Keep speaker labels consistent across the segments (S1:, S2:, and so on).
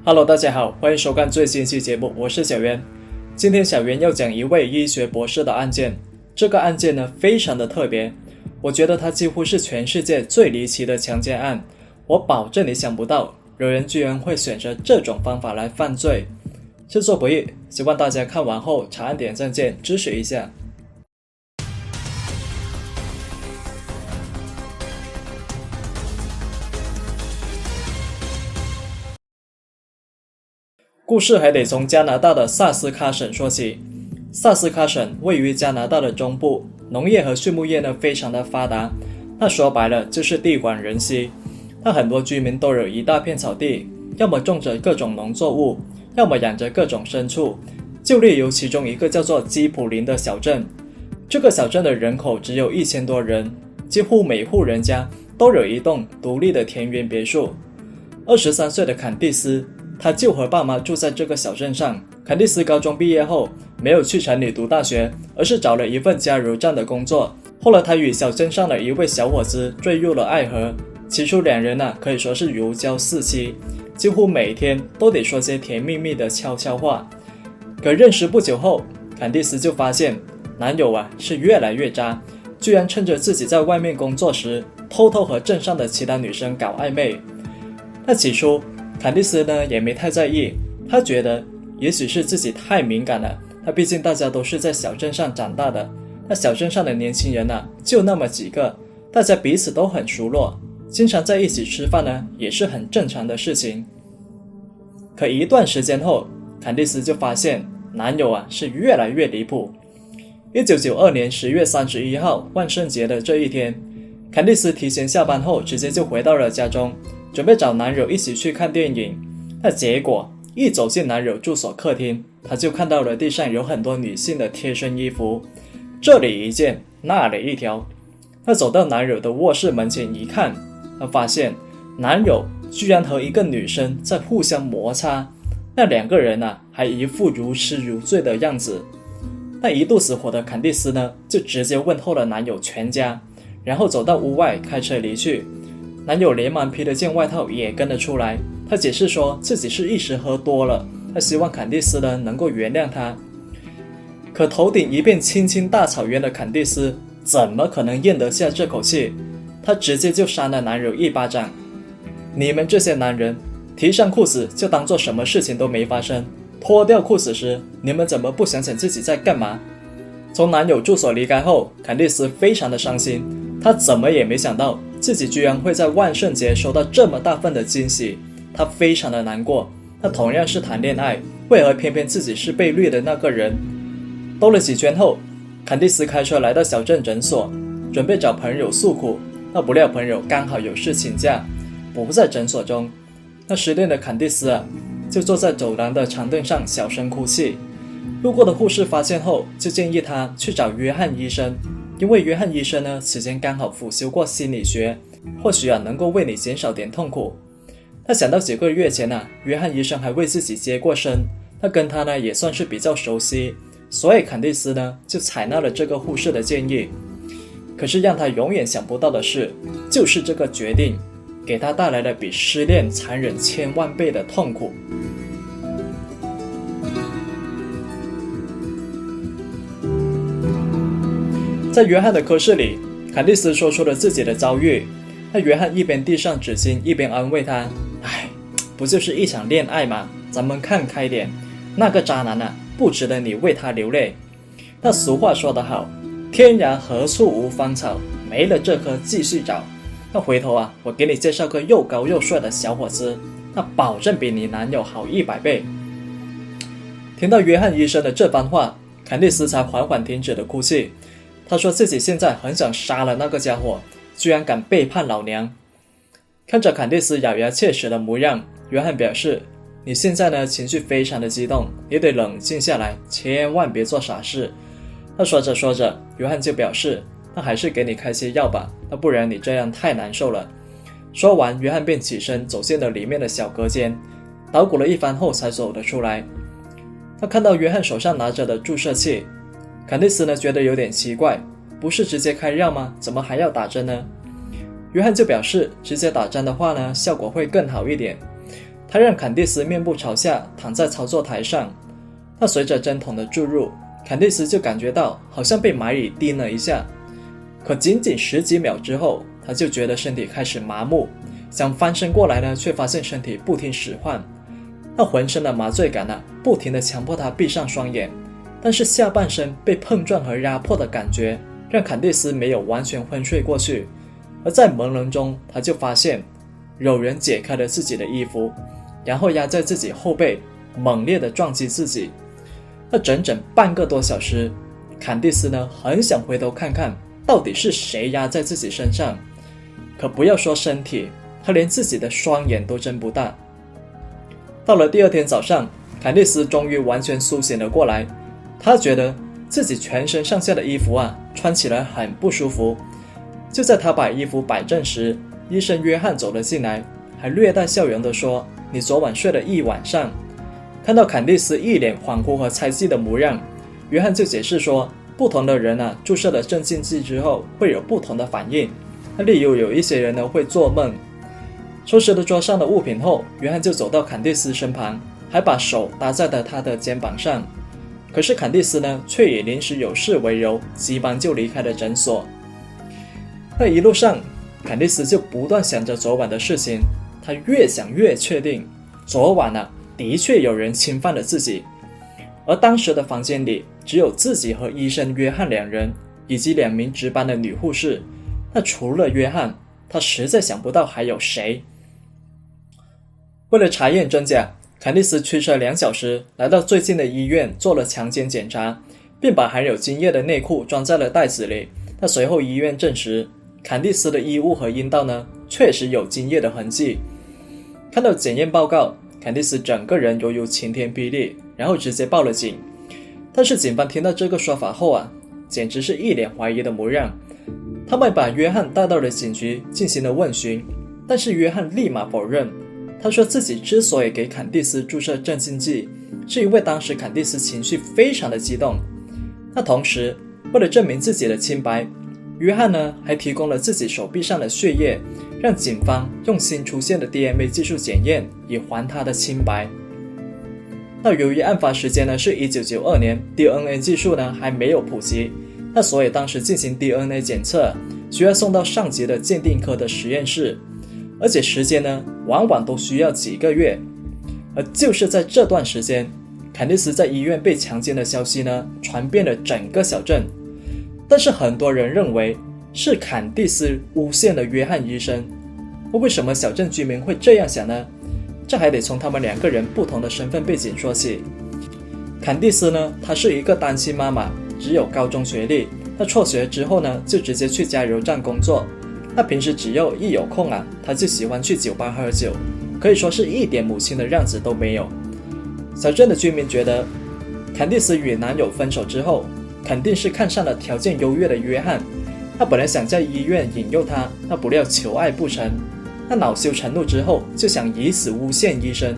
S1: Hello， 大家好，欢迎收看最新一期节目，我是小袁。今天小袁要讲一位医学博士的案件。这个案件呢，非常的特别，我觉得它几乎是全世界最离奇的强奸案。我保证你想不到，有人居然会选择这种方法来犯罪。制作不易，希望大家看完后长按点赞键支持一下。故事还得从加拿大的萨斯喀省说起。萨斯喀省位于加拿大的中部，农业和畜牧业呢非常的发达，那说白了就是地广人稀。那很多居民都有一大片草地，要么种着各种农作物，要么养着各种牲畜。就例如其中一个叫做基普林的小镇，这个小镇的人口只有1000多人，几乎每户人家都有一栋独立的田园别墅。23岁的坎蒂斯，他就和爸妈住在这个小镇上。坎蒂斯高中毕业后没有去城里读大学，而是找了一份加油站的工作。后来他与小镇上的一位小伙子坠入了爱河，起初两人可以说是如胶似漆，几乎每天都得说些甜蜜蜜的悄悄话。可认识不久后，坎蒂斯就发现男友是越来越渣，居然趁着自己在外面工作时，偷偷和镇上的其他女生搞暧昧。那起初坎蒂斯呢也没太在意，他觉得也许是自己太敏感了，毕竟大家都是在小镇上长大的，那小镇上的年轻人就那么几个，大家彼此都很熟络，经常在一起吃饭也是很正常的事情。可一段时间后，坎蒂斯就发现男友是越来越离谱。1992年10月31号万圣节的这一天，坎蒂斯提前下班后直接就回到了家中，准备找男友一起去看电影。那结果一走进男友住所客厅，他就看到了地上有很多女性的贴身衣服，这里一件那里一条。他走到男友的卧室门前一看，他发现男友居然和一个女生在互相摩擦，那两个人还一副如痴如醉的样子。那一肚子火的坎蒂斯呢，就直接问候了男友全家，然后走到屋外开车离去。男友连忙披了件外套也跟了出来，他解释说自己是一时喝多了，他希望坎蒂斯呢能够原谅他。可头顶一片青青大草原的坎蒂斯怎么可能咽得下这口气？他直接就扇了男友一巴掌。你们这些男人提上裤子就当做什么事情都没发生，脱掉裤子时你们怎么不想想自己在干嘛？从男友住所离开后，坎蒂斯非常的伤心，他怎么也没想到自己居然会在万圣节收到这么大份的惊喜，他非常的难过。他同样是谈恋爱，为何偏偏自己是被绿的那个人？兜了几圈后，坎蒂斯开车来到小镇诊所，准备找朋友诉苦。那不料朋友刚好有事请假，不在诊所中。那失恋的坎蒂斯就坐在走廊的长凳上小声哭泣。路过的护士发现后，就建议他去找约翰医生，因为约翰医生呢此前刚好辅修过心理学，或许能够为你减少点痛苦。他想到几个月前约翰医生还为自己接过生，他跟他呢也算是比较熟悉，所以坎蒂斯呢就采纳了这个护士的建议。可是让他永远想不到的是，就是这个决定给他带来了比失恋残忍1000万倍的痛苦。在约翰的科室里，坎蒂斯说出了自己的遭遇。那约翰一边递上纸巾一边安慰他，不就是一场恋爱吗？咱们看开点，那个渣男不值得你为他流泪。那俗话说得好，天涯何处无芳草，没了这棵继续找。那回头我给你介绍个又高又帅的小伙子，那保证比你男友好100倍。听到约翰医生的这番话，坎蒂斯才缓缓停止了哭泣。他说自己现在很想杀了那个家伙，居然敢背叛老娘。看着坎蒂斯咬牙切齿的模样，约翰表示，你现在呢情绪非常的激动，也得冷静下来，千万别做傻事。那说着说着，约翰就表示，那还是给你开些药吧，那不然你这样太难受了。说完，约翰便起身走进了里面的小隔间，捣鼓了一番后才走了出来。他看到约翰手上拿着的注射器，坎蒂斯呢觉得有点奇怪，不是直接开药吗？怎么还要打针呢？约翰就表示，直接打针的话呢，效果会更好一点。他让坎蒂斯面部朝下躺在操作台上。那随着针筒的注入，坎蒂斯就感觉到好像被埋里钉了一下，可仅仅10几秒之后，他就觉得身体开始麻木，想翻身过来呢，却发现身体不听使唤。那浑身的麻醉感不停地强迫他闭上双眼，但是下半身被碰撞和压迫的感觉让坎蒂斯没有完全昏睡过去。而在朦胧中，他就发现有人解开了自己的衣服，然后压在自己后背，猛烈地撞击自己。那整整半个多小时，坎蒂斯呢很想回头看看到底是谁压在自己身上，可不要说身体，他连自己的双眼都睁不大。到了第二天早上，坎蒂斯终于完全苏醒了过来。他觉得自己全身上下的衣服穿起来很不舒服。就在他把衣服摆正时，医生约翰走了进来，还略带笑容地说：“你昨晚睡了一晚上。”看到坎蒂斯一脸恍惚和猜忌的模样，约翰就解释说，不同的人注射了镇静剂之后会有不同的反应，例如有一些人呢会做梦。收拾了桌上的物品后，约翰就走到坎蒂斯身旁，还把手搭在了他的肩膀上。可是坎蒂斯呢却以临时有事为由，急忙就离开了诊所。那一路上，坎蒂斯就不断想着昨晚的事情，他越想越确定，昨晚的确有人侵犯了自己。而当时的房间里只有自己和医生约翰2人，以及2名值班的女护士。那除了约翰，他实在想不到还有谁。为了查验真假，坎蒂斯驱车2小时来到最近的医院做了强奸检查，并把含有精液的内裤装在了袋子里。那随后医院证实，坎蒂斯的衣物和阴道呢确实有精液的痕迹。看到检验报告，坎蒂斯整个人犹如晴天霹雳，然后直接报了警。但是警方听到这个说法后简直是一脸怀疑的模样。他们把约翰带到了警局进行了问询，但是约翰立马否认。他说自己之所以给坎蒂斯注射镇静剂，是因为当时坎蒂斯情绪非常的激动。那同时，为了证明自己的清白，约翰呢还提供了自己手臂上的血液，让警方用新出现的 DNA 技术检验，以还他的清白。那由于案发时间呢是1992年， DNA 技术呢还没有普及，那所以当时进行 DNA 检测需要送到上级的鉴定科的实验室，而且时间呢往往都需要几个月。而就是在这段时间，坎蒂斯在医院被强奸的消息呢传遍了整个小镇。但是很多人认为是坎蒂斯诬陷了约翰医生。为什么小镇居民会这样想呢？这还得从他们2个人不同的身份背景说起。坎蒂斯呢，她是一个单亲妈妈，只有高中学历。她辍学之后呢，就直接去加油站工作。她平时只要一有空她就喜欢去酒吧喝酒，可以说是一点母亲的样子都没有。小镇的居民觉得，坎蒂斯与男友分手之后，肯定是看上了条件优越的约翰。他本来想在医院引诱他，那不料求爱不成。他恼羞成怒之后，就想以此诬陷医生。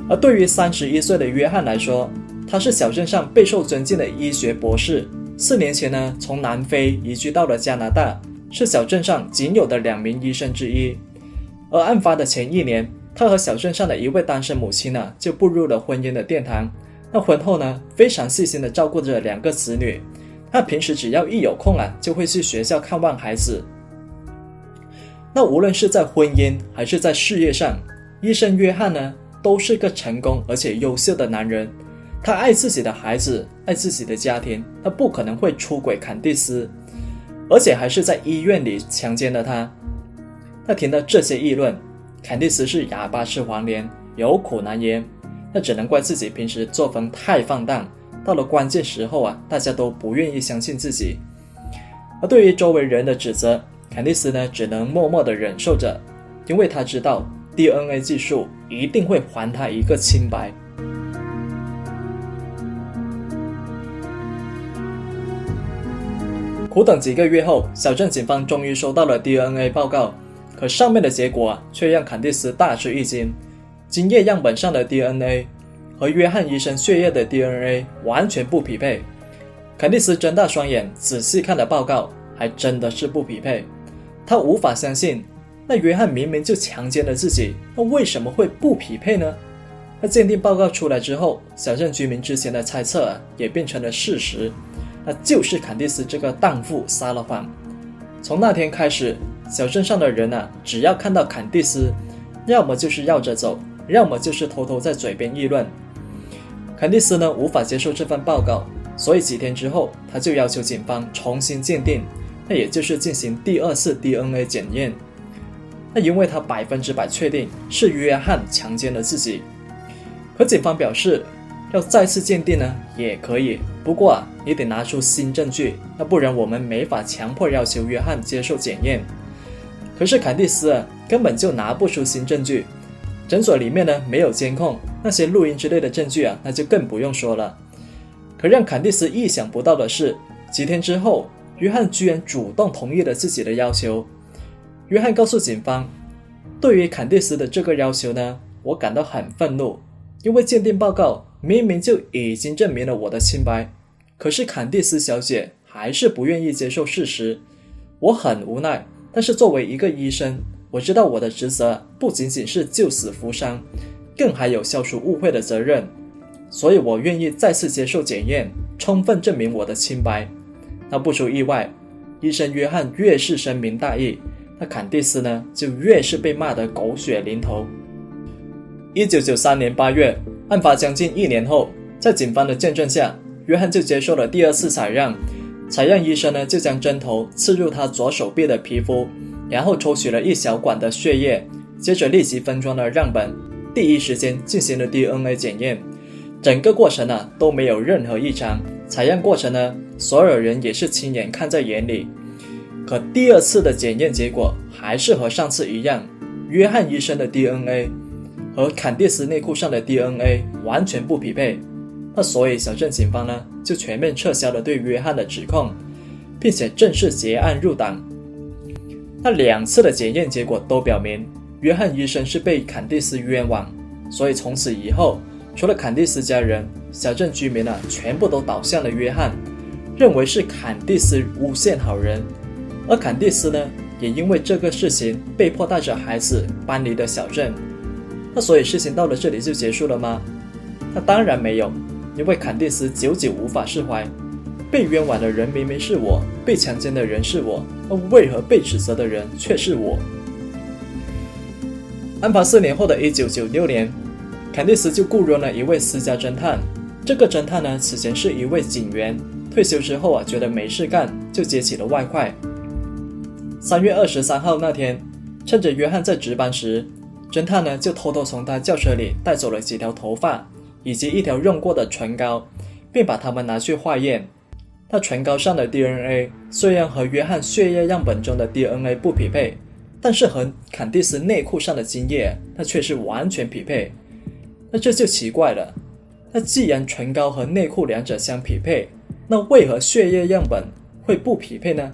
S1: 而对于31岁的约翰来说，他是小镇上备受尊敬的医学博士。4年前呢，从南非移居到了加拿大，是小镇上仅有的2名医生之一。而案发的前1年，他和小镇上的一位单身母亲就步入了婚姻的殿堂。那婚后呢，非常细心地照顾着2个子女。他平时只要一有空就会去学校看望孩子。那无论是在婚姻还是在事业上，医生约翰呢都是个成功而且优秀的男人。他爱自己的孩子，爱自己的家庭，他不可能会出轨坎蒂斯，而且还是在医院里强奸了他。那听到这些议论，坎蒂斯是哑巴吃黄连，有苦难言。那只能怪自己平时作风太放荡，到了关键时候大家都不愿意相信自己。而对于周围人的指责，坎蒂斯呢只能默默地忍受着，因为他知道 DNA 技术一定会还他一个清白。苦等几个月后，小镇警方终于收到了 DNA 报告，可上面的结果却让坎蒂斯大吃一惊。精液样本上的 DNA 和约翰医生血液的 DNA 完全不匹配。坎蒂斯睁大双眼仔细看了报告，还真的是不匹配。他无法相信那约翰明明就强奸了自己，那为什么会不匹配呢？那鉴定报告出来之后，小镇居民之前的猜测也变成了事实，那就是坎蒂斯这个荡妇撒了谎。从那天开始，小镇上的人只要看到坎蒂斯，要么就是绕着走，要么就是偷偷在嘴边议论。坎蒂斯无法接受这份报告，所以几天之后，他就要求警方重新鉴定，那也就是进行第二次 DNA 检验。那因为他100%确定是约翰强奸了自己。可警方表示，要再次鉴定也可以，不过你得拿出新证据，那不然我们没法强迫要求约翰接受检验。可是坎蒂斯根本就拿不出新证据，诊所里面没有监控，那些录音之类的证据那就更不用说了。可让坎蒂斯意想不到的是，几天之后，约翰居然主动同意了自己的要求。约翰告诉警方，对于坎蒂斯的这个要求我感到很愤怒，因为鉴定报告明明就已经证明了我的清白，可是坎蒂斯小姐还是不愿意接受事实。我很无奈，但是作为一个医生，我知道我的职责不仅仅是救死扶伤，更还有消除误会的责任，所以我愿意再次接受检验，充分证明我的清白。那不出意外，医生约翰越是深明大义，那坎蒂斯就越是被骂得狗血淋头。1993年8月，案发将近1年后，在警方的见证下，约翰就接受了第二次采样。采样医生就将针头刺入他左手臂的皮肤，然后抽取了一小管的血液，接着立即分装了样本，第一时间进行了 DNA 检验。整个过程都没有任何异常，采样过程所有人也是亲眼看在眼里。可第二次的检验结果还是和上次一样，约翰医生的 DNA 和坎蒂斯内裤上的 DNA 完全不匹配。那所以小镇警方就全面撤销了对约翰的指控，并且正式结案入党。那2次的检验结果都表明约翰医生是被坎蒂斯冤枉，所以从此以后，除了坎蒂斯家人，小镇居民全部都倒向了约翰，认为是坎蒂斯诬陷好人。而坎蒂斯也因为这个事情被迫带着孩子搬离了小镇。那所以事情到了这里就结束了吗？那当然没有，因为坎蒂斯久久无法释怀，被冤枉的人明明是我，被强奸的人是我，那为何被指责的人却是我？案发4年后的1996年，坎蒂斯就雇佣了一位私家侦探。这个侦探此前是一位警员，退休之后觉得没事干，就接起了外快。3月23号那天，趁着约翰在值班时，侦探就偷偷从他轿车里带走了几条头发以及一条用过的唇膏，并把它们拿去化验。那唇膏上的 DNA 虽然和约翰血液样本中的 DNA 不匹配，但是和坎蒂斯内裤上的精液那却是完全匹配。那这就奇怪了，那既然唇膏和内裤两者相匹配，那为何血液样本会不匹配呢？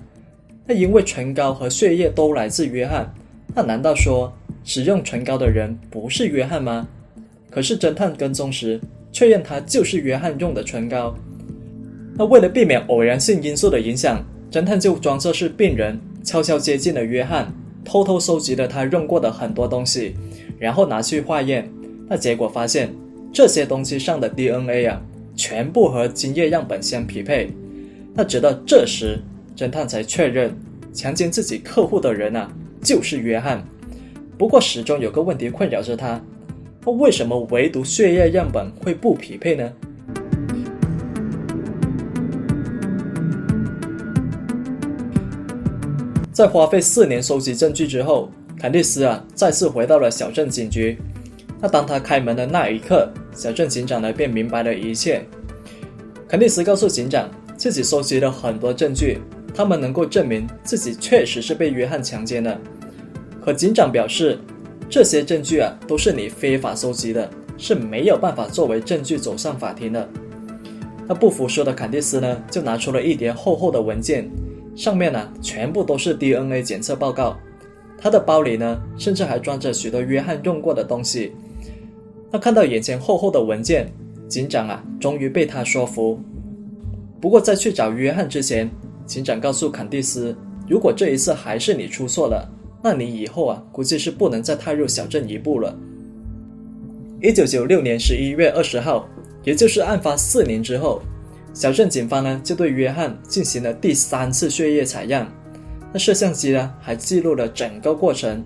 S1: 那因为唇膏和血液都来自约翰，那难道说使用唇膏的人不是约翰吗？可是侦探跟踪时确认它就是约翰用的唇膏。那为了避免偶然性因素的影响，侦探就装作是病人，悄悄接近了约翰，偷偷收集了他用过的很多东西，然后拿去化验。那结果发现这些东西上的 DNA 全部和精液样本相匹配。那直到这时，侦探才确认强奸自己客户的人就是约翰。不过始终有个问题困扰着他，为什么唯独血液样本会不匹配呢？在花费4年收集证据之后，坎蒂斯再次回到了小镇警局。那当他开门的那一刻，小镇警长便明白了一切。坎蒂斯告诉警长，自己收集了很多证据，他们能够证明自己确实是被约翰强奸的。可警长表示，这些证据都是你非法收集的，是没有办法作为证据走上法庭的。那不服输的坎蒂斯就拿出了一叠厚厚的文件，上面全部都是 DNA 检测报告。他的包里甚至还装着许多约翰用过的东西。那看到眼前厚厚的文件，警长终于被他说服。不过在去找约翰之前，警长告诉坎蒂斯，如果这一次还是你出错了，那你以后估计是不能再踏入小镇一步了。1996年11月20号，也就是案发4年之后，小镇警方呢就对约翰进行了第3次血液采样。那摄像机呢还记录了整个过程。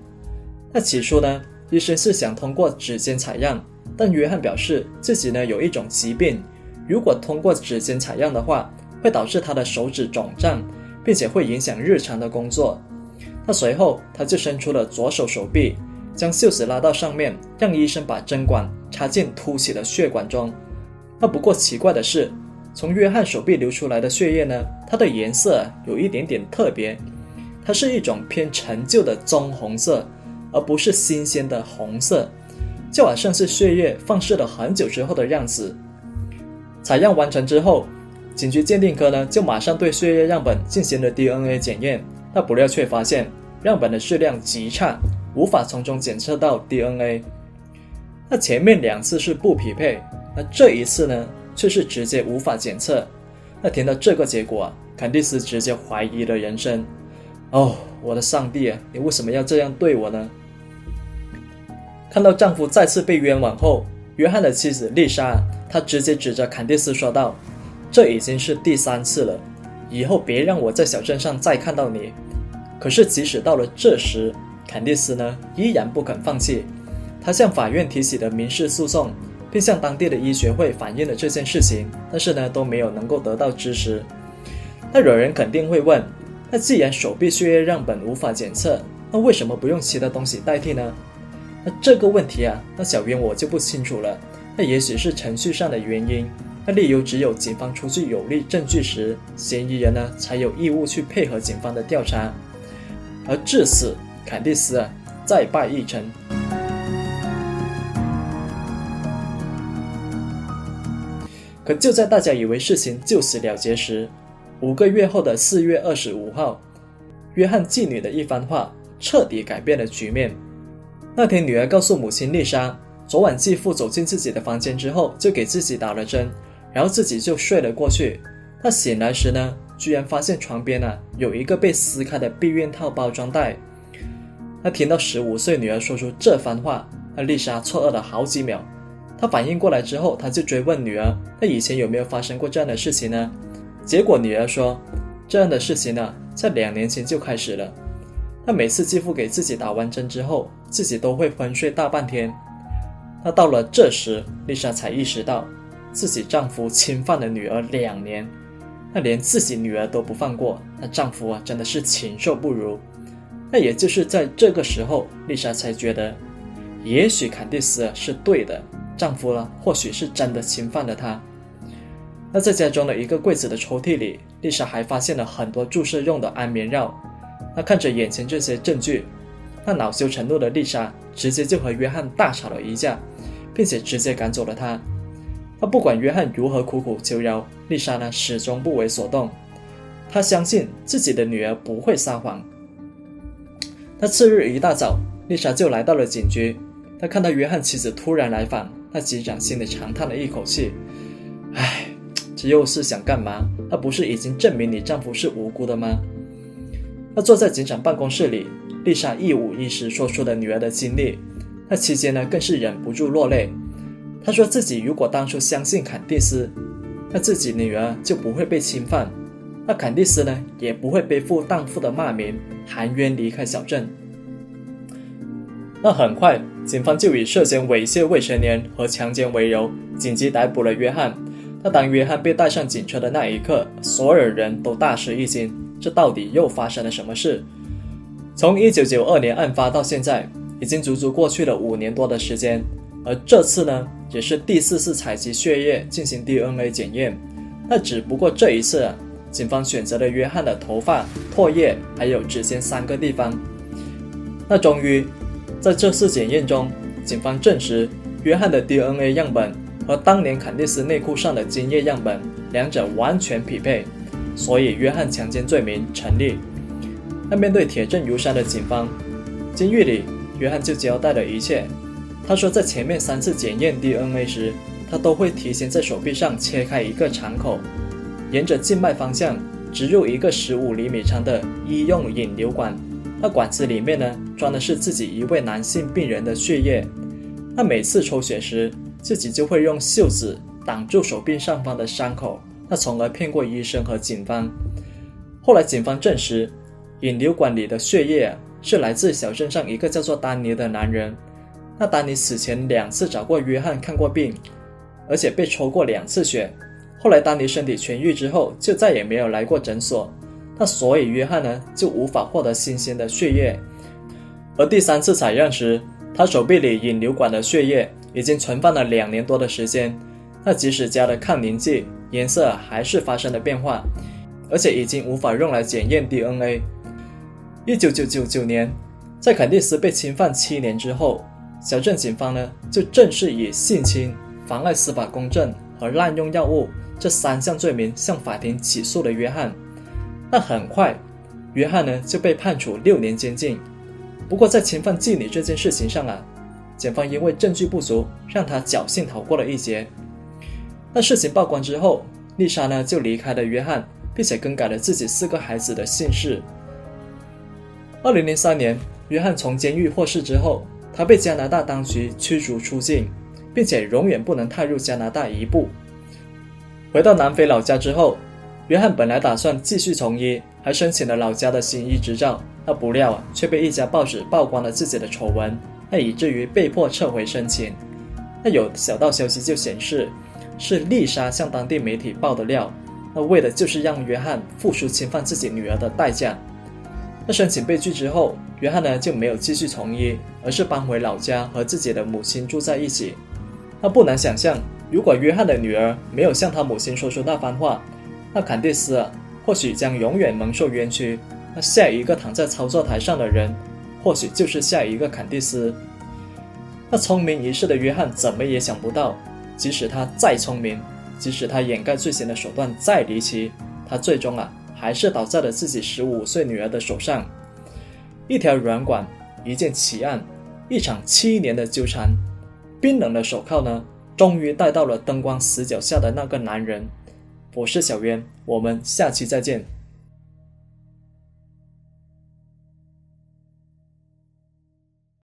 S1: 那起初呢，医生是想通过指尖采样，但约翰表示自己呢有一种疾病，如果通过指尖采样的话，会导致他的手指肿胀，并且会影响日常的工作。那随后他就伸出了左手手臂，将袖子拉到上面，让医生把针管插进凸起的血管中。那不过奇怪的是，从约翰手臂流出来的血液呢，它的颜色有一点点特别，它是一种偏陈旧的棕红色，而不是新鲜的红色，就好像是血液放置了很久之后的样子。采样完成之后，警局鉴定科呢就马上对血液样本进行了 DNA 检验，那不料却发现样本的质量极差，无法从中检测到 DNA。 那前面2次是不匹配，那这一次呢却是直接无法检测。那听到这个结果坎蒂斯直接怀疑了人生。我的上帝你为什么要这样对我呢？看到丈夫再次被冤枉后，约翰的妻子丽莎她直接指着坎蒂斯说道，这已经是第3次了，以后别让我在小镇上再看到你。可是即使到了这时，坎蒂斯呢依然不肯放弃。他向法院提起了民事诉讼，并向当地的医学会反映了这件事情，但是呢都没有能够得到支持。那有人肯定会问，那既然手臂血液样本无法检测，那为什么不用其他东西代替呢？那这个问题那小编我就不清楚了。那也许是程序上的原因，那例如只有警方出具有力证据时，嫌疑人呢才有义务去配合警方的调查。而至此，坎蒂斯再败一城。可就在大家以为事情就此了结时，5个月后的4月25号，约翰继女的一番话彻底改变了局面。那天女儿告诉母亲丽莎，昨晚继父走进自己的房间之后，就给自己打了针，然后自己就睡了过去。她醒来时呢，居然发现床边有一个被撕开的避孕套包装袋。她听到15岁女儿说出这番话，那丽莎错愕了好几秒。她反应过来之后，她就追问女儿，那以前有没有发生过这样的事情呢？结果女儿说，这样的事情在2年前就开始了。那每次继父给自己打完针之后，自己都会昏睡大半天。那到了这时，丽莎才意识到自己丈夫侵犯了女儿2年，那连自己女儿都不放过，那丈夫真的是禽兽不如。那也就是在这个时候，丽莎才觉得也许坎蒂斯是对的，丈夫或许是真的侵犯了她。那在家中的一个柜子的抽屉里，丽莎还发现了很多注射用的安眠药。那看着眼前这些证据，那恼羞成怒的丽莎直接就和约翰大吵了一架，并且直接赶走了他。那不管约翰如何苦苦求饶，丽莎始终不为所动。她相信自己的女儿不会撒谎。那次日一大早，丽莎就来到了警局。她看到约翰妻子突然来访，那局长心里长叹了一口气，这又是想干嘛？那不是已经证明你丈夫是无辜的吗？那坐在警长办公室里，丽莎一五一十说出了女儿的经历。那期间更是忍不住落泪。她说自己如果当初相信坎蒂斯，那自己女儿就不会被侵犯，那坎蒂斯也不会背负荡妇的骂名，含冤离开小镇。那很快，警方就以涉嫌猥亵未成年和强奸为由，紧急逮捕了约翰。那当约翰被带上警车的那一刻，所有人都大吃一惊，这到底又发生了什么事？从1992年案发到现在，已经足足过去了5年多的时间，而这次也是第4次采集血液进行 DNA 检验。那只不过这一次警方选择了约翰的头发、唾液还有指尖3个地方。那终于在这次检验中，警方证实约翰的 DNA 样本和当年坎蒂斯内裤上的精液样本两者完全匹配，所以约翰强奸罪名成立。那面对铁证如山的警方，监狱里约翰就交代了一切。他说在前面3次检验 DNA 时，他都会提前在手臂上切开一个敞口，沿着静脉方向植入一个15厘米长的医用引流管，那管子里面呢装的是自己一位男性病人的血液。那每次抽血时，自己就会用袖子挡住手臂上方的伤口，那从而骗过医生和警方。后来警方证实，引流管里的血液是来自小镇上一个叫做丹尼的男人。那丹尼此前2次找过约翰看过病，而且被抽过2次血。后来丹尼身体痊愈之后，就再也没有来过诊所。那所以约翰呢就无法获得新鲜的血液。而第3次采样时，他手臂里引流管的血液已经存放了2年多的时间，那即使加了抗凝剂，颜色还是发生了变化，而且已经无法用来检验 DNA。 1999年，在肯蒂斯被侵犯7年之后，小镇警方呢就正式以性侵、妨碍司法公正和滥用药物这3项罪名向法庭起诉了约翰。但很快，约翰呢就被判处6年监禁。不过在侵犯妓女这件事情上检方因为证据不足，让他侥幸逃过了一劫。那事情曝光之后，丽莎呢就离开了约翰，并且更改了自己4个孩子的姓氏。2003年，约翰从监狱获释之后，他被加拿大当局驱逐出境，并且永远不能踏入加拿大一步。回到南非老家之后，约翰本来打算继续从医，还申请了老家的行医执照，那不料却被一家报纸曝光了自己的丑闻，那以至于被迫撤回申请。那有小道消息就显示，是丽莎向当地媒体爆的料，那为的就是让约翰付出侵犯自己女儿的代价。那申请被拒之后，约翰呢就没有继续从医，而是搬回老家和自己的母亲住在一起。那不难想象，如果约翰的女儿没有向他母亲说出那番话，那坎蒂斯或许将永远蒙受冤屈，那下一个躺在操作台上的人，或许就是下一个坎蒂斯。那聪明一世的约翰怎么也想不到，即使他再聪明，即使他掩盖罪行的手段再离奇，他最终还是倒在了自己15岁女儿的手上。一条软管，一件奇案，一场7年的纠缠，冰冷的手铐呢，终于带到了灯光死角下的那个男人。我是小渊，我们下期再见。